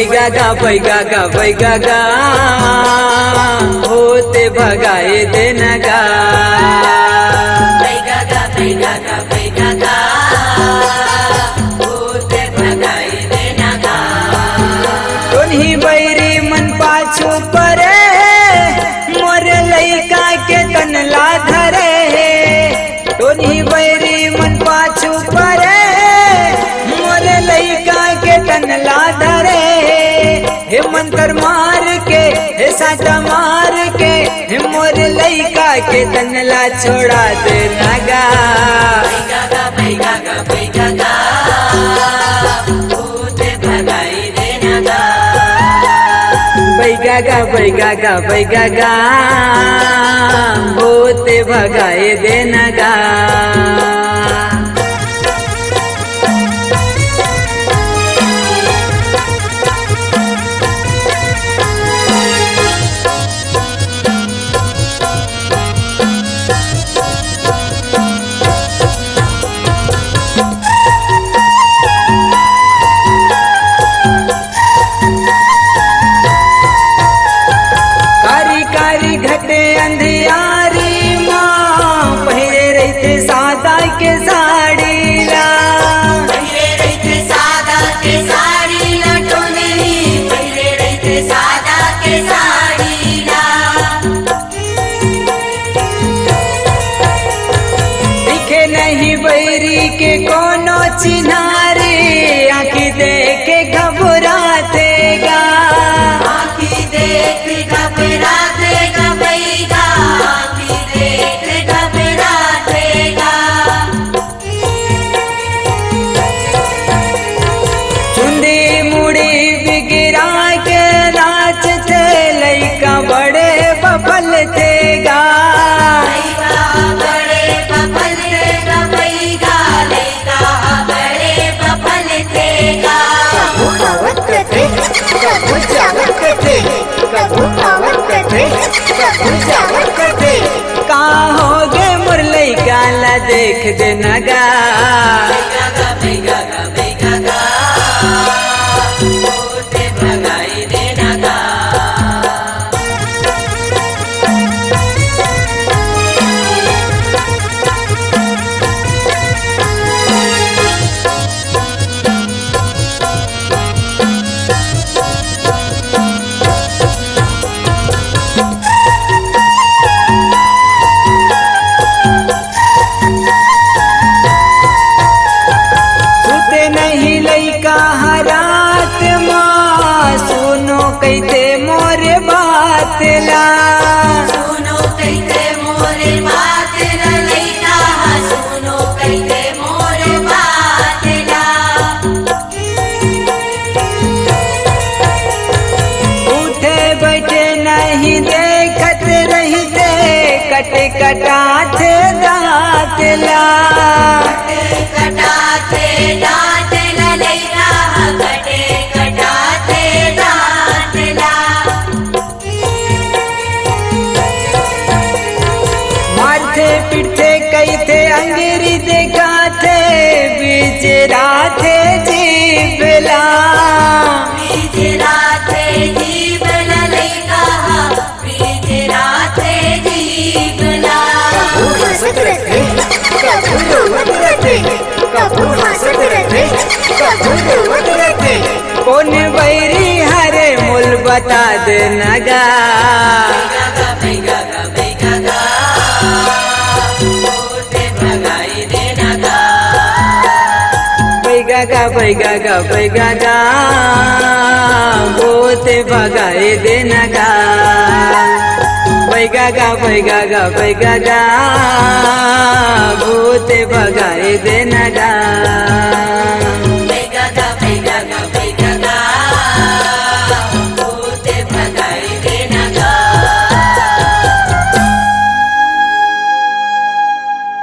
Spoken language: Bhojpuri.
बैगा गा होते भगाए देना गा। बैगा गा होते भगाए देना गा। तोन्ही बैरी मन पाछू परे मोर लइका के तनला धरे। तोन्ही बैरी मन पाछू परे मोर लइका के तनला धरे। हे मंत्र मार के हे साटा मार के हे मोर लइका के तनला छोड़ा दे नगा। बैगा गा होते भगाए देना गा। बैगा गा होते भगाए देना गा। घटे अंधियारी माँ पहरे रहते सादा के साड़ी ला। पहरे रहते सादा के साड़ी ला टोने पहरे रहते सादा के साड़ी ला। दिखे नहीं बैरी के कोनो चिन्हारी आँखी देखे घबराते गा। आँखी देख घबराते गा बैगा आँखी देख घबराते गा। चुंदी मुड़ी बिगड़ा के नाचते लइका बड़े बबल थे गा। लइका बड़े बबल थे गा बैगा लइका बड़े बबल थे गा। कबू आवत करते कबू जावत करते कबू आवत करते कबू जावत करते। का हो गे मुरलई काला देख दे नगा। बैगा गा होते भगाए देना गा। सुते नहीं लइका हरात माँ सुनो कहते मोरे बात ला। सुनो कहते मोरे बात ला लइका सुनो कहते मोरे बात ला। उठे बैठे नहीं देखत रहते कट कटाते दाँत ला। कटाते दाँत ला लइका कटे कटाते दाँत ला। मारते पीटते कहते अंगेरी देखाते बिचराते जीवला। बिचराते जीव ला लइका बिचराते जीव ला। कबू हंसत रहते कबू रोवत रहते कबू हंसत रहते कबू रोवत रहते। कौन बैरी हरे मूल बता दे नगा। बैगा गा होते भगाए देना गा। बैगा गा होते भगाए देना गा। बैगा गा होते भगाए देना गा।